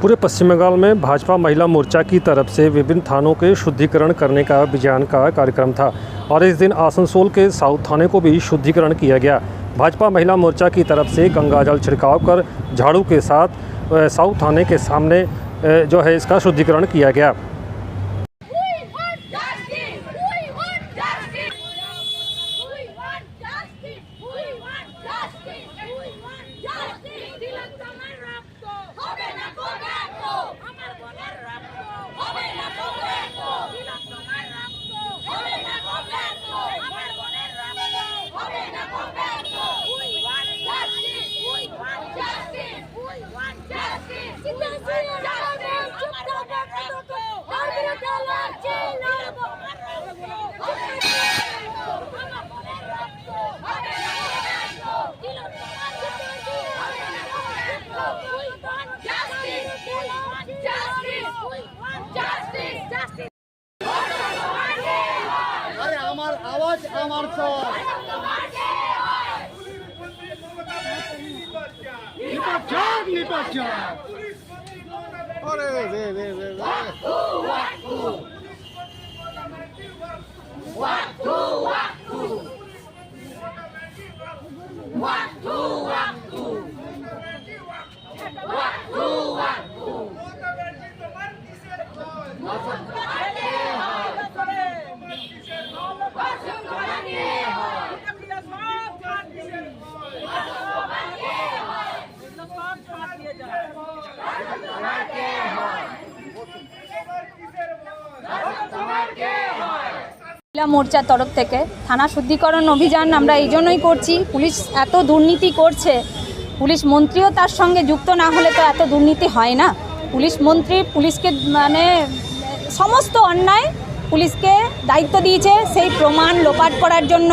पूरे पश्चिम बंगाल में भाजपा महिला मोर्चा की तरफ से विभिन्न थानों के शुद्धिकरण करने का अभियान का कार्यक्रम था और इस दिन आसनसोल के साउथ थाने को भी शुद्धिकरण किया गया। भाजपा महिला मोर्चा की तरफ से गंगाजल छिड़काव कर झाड़ू के साथ साउथ थाने के सामने जो है इसका शुद्धिकरण किया गया। महिला मोर्चार तरफ থেকে থানা শুদ্ধিকরণ অভিযান আমরা এই জন্যই করছি। পুলিশ এত দুর্নীতি করছে, পুলিশ মন্ত্রীও তার সঙ্গে যুক্ত না হলে তো এত দুর্নীতি হয় না। পুলিশ মন্ত্রী পুলিশকে মানে সমস্ত অন্যায় পুলিশকে দায়িত্ব দিয়েছে সেই প্রমাণ লোপাট করার জন্য,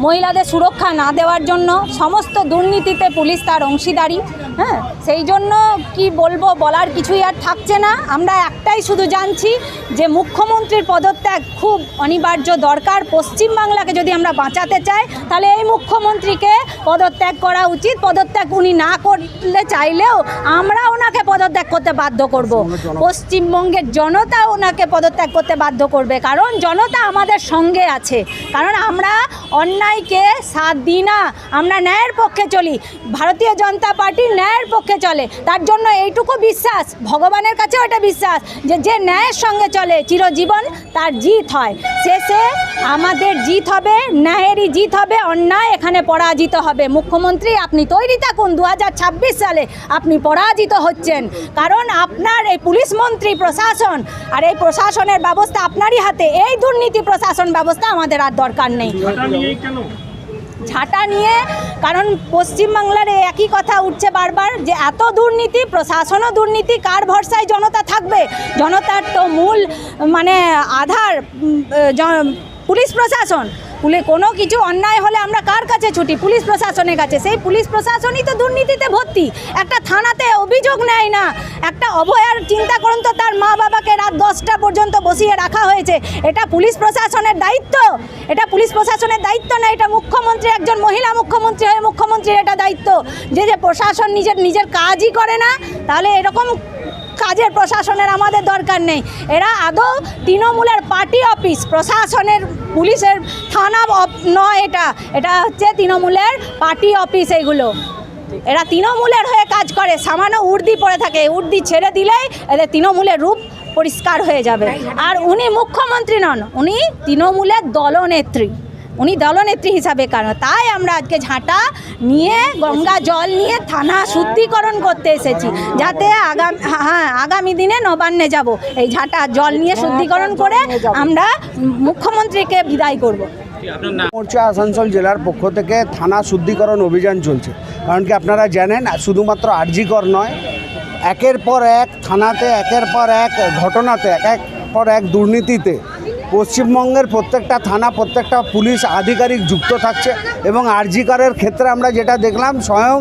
মহিলাদের সুরক্ষা না দেওয়ার জন্য, সমস্ত দুর্নীতিতে পুলিশ তার অংশীদারি। হ্যাঁ, সেই জন্য কি বলবো, বলার কিছুই আর থাকছে না। আমরা একটাই শুধু জানছি যে মুখ্যমন্ত্রীর পদত্যাগ খুব অনিবার্য দরকার। পশ্চিমবাংলাকে যদি আমরা বাঁচাতে চাই তাহলে এই মুখ্যমন্ত্রীকে পদত্যাগ করা উচিত। পদত্যাগ উনি না করলে চাইলেও আমরা ওনাকে পদত্যাগ করতে বাধ্য করব। পশ্চিমবঙ্গের জনতা ওনাকে পদত্যাগ করতে বাধ্য করবে, কারণ জনতা আমাদের সঙ্গে আছে। কারণ আমরা অন্যায়কে সাথ দিই না, আমরা ন্যায়ের পক্ষে চলি। ভারতীয় জনতা পার্টি ন্যায়ের পক্ষে চলে, তার জন্য এইটুকু বিশ্বাস, ভগবানের কাছেও এটা বিশ্বাস যে যে ন্যায়ের সঙ্গে চলে চিরজীবন তার জিত হয়। শেষে আমাদের জিত হবে, ন্যায়েরই জিত হবে, অন্যায় এখানে পরাজিত হবে। মুখ্যমন্ত্রী আপনি তৈরি থাকুন, 2026 সালে আপনি পরাজিত হচ্ছেন, কারণ আপনার এই পুলিশ মন্ত্রী প্রশাসন আর এই প্রশাসনের ব্যবস্থা আপনারই হাতে। এই দুর্নীতি প্রশাসন ব্যবস্থা আমাদের আর দরকার নেই। ঝাঁটা নিয়ে কারণ পশ্চিমবাংলার একই কথা উঠছে বারবার যে এত দুর্নীতি, প্রশাসনও দুর্নীতি, কার ভরসায় জনতা থাকবে? জনতার তো মূল মানে আধার পুলিশ প্রশাসন। কোনো কিছু অন্যায় হলে আমরা কার কাছে ছুটি? পুলিশ প্রশাসনের কাছে। সেই পুলিশ প্রশাসনই তো দুর্নীতিতে ভর্তি। একটা থানাতে অভিযোগ নেয় না, একটা অভয়ার চিন্তা করুন তো, তার মা বাবাকে রাত 10টা পর্যন্ত বসিয়ে রাখা হয়েছে। এটা পুলিশ প্রশাসনের দায়িত্ব? এটা পুলিশ প্রশাসনের দায়িত্ব না, এটা মুখ্যমন্ত্রী, একজন মহিলা মুখ্যমন্ত্রী হয়ে মুখ্যমন্ত্রীর এটা দায়িত্ব যে প্রশাসন নিজের কাজই করে না। তাহলে এরকম কাজের প্রশাসনের আমাদের দরকার নেই। এরা আদৌ তৃণমূলের পার্টি অফিস, প্রশাসনের পুলিশের থানা নয়, এটা হচ্ছে তৃণমূলের পার্টি অফিস। এইগুলো এরা তৃণমূলের হয়ে কাজ করে, সামান্য উর্দি পড়ে থাকে, উর্দি ছেড়ে দিলেই এদের তৃণমূলের রূপ পরিষ্কার হয়ে যাবে। আর উনি মুখ্যমন্ত্রী নন, উনি তৃণমূলের দলনেত্রী, উনি দলনেত্রী হিসাবে কারণ। তাই আমরা আজকে ঝাঁটা নিয়ে গঙ্গা জল নিয়ে থানা শুদ্ধিকরণ করতে এসেছি, যাতে আগামী দিনে নবান্নে যাব এই ঝাঁটা জল নিয়ে শুদ্ধিকরণ করে আমরা মুখ্যমন্ত্রীকে বিদায় করব। মোর্চা আসানসোল জেলার পক্ষ থেকে থানা শুদ্ধিকরণ অভিযান চলছে। কারণ কি আপনারা জানেন, শুধুমাত্র আরজিকর নয়, একের পর এক থানাতে, একের পর এক ঘটনাতে, একের পর এক দুর্নীতিতে পশ্চিমবঙ্গের প্রত্যেকটা থানা, প্রত্যেকটা পুলিশ আধিকারিক যুক্ত থাকছে। এবং আরজিকরের ক্ষেত্রে আমরা যেটা দেখলাম, স্বয়ং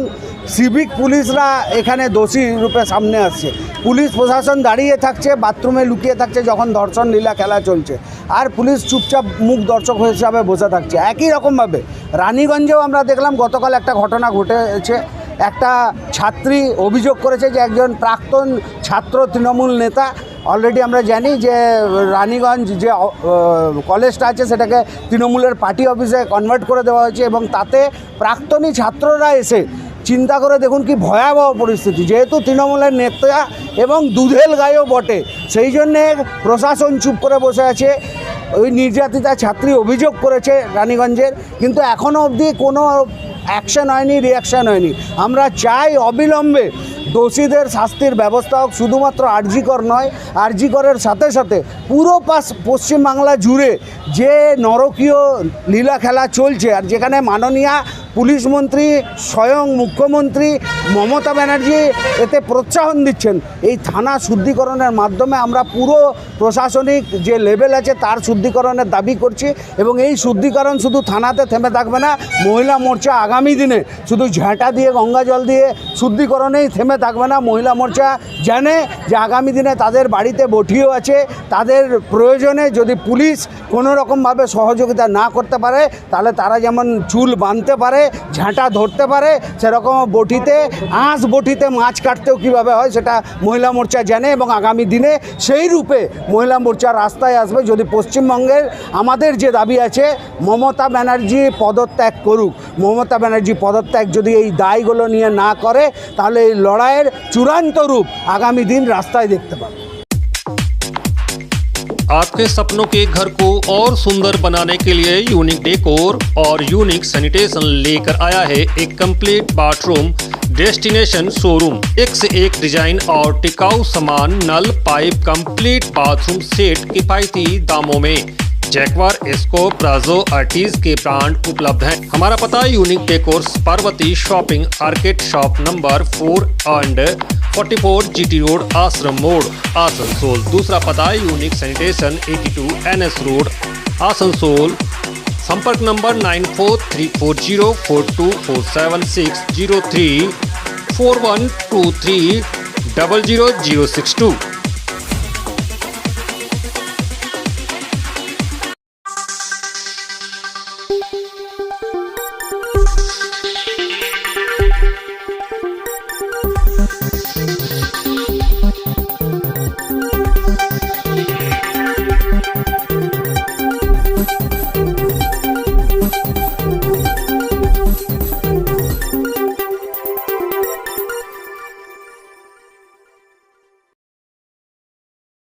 সিভিক পুলিশরা এখানে দোষী রূপে সামনে আসছে। পুলিশ প্রশাসন দাঁড়িয়ে থাকছে, বাথরুমে লুকিয়ে থাকছে যখন ধর্ষণ লীলা খেলা চলছে, আর পুলিশ চুপচাপ মুখ দর্শক হিসাবে বসে থাকছে। একই রকমভাবে রানীগঞ্জেও আমরা দেখলাম গতকাল একটা ঘটনা ঘটেছে, একটা ছাত্রী অভিযোগ করেছে যে একজন প্রাক্তন ছাত্র তৃণমূল নেতা, অলরেডি আমরা জানি যে রানীগঞ্জ যে কলেজটা আছে সেটাকে তৃণমূলের পার্টি অফিসে কনভার্ট করে দেওয়া হয়েছে এবং তাতে প্রাক্তনী ছাত্ররা এসে চিন্তা করে দেখুন কি ভয়াবহ পরিস্থিতি, যেহেতু তৃণমূলের নেতা এবং দুধেল গায়েও বটে, সেই জন্যে প্রশাসন চুপ করে বসে আছে। ওই নির্যাতিতা ছাত্রী অভিযোগ করেছে রানীগঞ্জের, কিন্তু এখনও অবধি কোনো অ্যাকশন হয়নি, রিয়াকশান হয়নি। আমরা চাই অবিলম্বে দোষীদের শাস্তির ব্যবস্থা হোক, শুধুমাত্র আরজিকর নয়, আরজিকরের সাথে সাথে পুরো পশ্চিমবাংলা জুড়ে যে নরকীয় লীলা খেলা চলছে, আর যেখানে মাননীয়া পুলিশ মন্ত্রী স্বয়ং মুখ্যমন্ত্রী মমতা ব্যানার্জি এতে প্রোৎসাহন দিচ্ছেন, এই থানা শুদ্ধিকরণের মাধ্যমে আমরা পুরো প্রশাসনিক যে লেভেল আছে তার শুদ্ধিকরণের দাবি করছি। এবং এই শুদ্ধিকরণ শুধু থানাতে থেমে থাকবে না, মহিলা মোর্চা আগামী দিনে শুধু ঝাঁটা দিয়ে গঙ্গা জল দিয়ে শুদ্ধিকরণেই থেমে থাকবে না। মহিলা মোর্চা জানে যে আগামী দিনে তাদের বাড়িতে বটিও আছে, তাদের প্রয়োজনে যদি পুলিশ কোনো রকমভাবে সহযোগিতা না করতে পারে তাহলে তারা যেমন চুল বাঁধতে পারে, ঝাঁটা ধরতে পারে, সেরকম বটিতে বটিতে মাছ কাটতেও কীভাবে হয় সেটা মহিলা মোর্চা জানে। এবং আগামী দিনে সেই রূপে মহিলা মোর্চা রাস্তায় আসবে যদি পশ্চিমবঙ্গের আমাদের যে দাবি আছে মমতা ব্যানার্জি পদত্যাগ করুক। মমতা ব্যানার্জি পদত্যাগ যদি এই দায়গুলো নিয়ে না করে তাহলে এই লড়াইয়ের চূড়ান্ত রূপ আগামী দিন রাস্তায় দেখতে পাবে। आपके सपनों के घर को और सुंदर बनाने के लिए यूनिक डेकोर और यूनिक सैनिटेशन लेकर आया है एक कंप्लीट बाथरूम डेस्टिनेशन शोरूम। एक से एक डिजाइन और टिकाऊ सामान, नल, पाइप, कंप्लीट बाथरूम सेट किफायती दामों में। जैक्वार, एस्को, प्राजो, आर्टिज के ब्रांड उपलब्ध हैं। हमारा पता unique decors, Parvati shopping arcade, shop number 4 and 44 GT road, आश्रम मोड़, आसनसोल। दूसरा पता unique sanitation 82 NS road, Asansol. संपर्क नंबर 943404247603 4123 00062।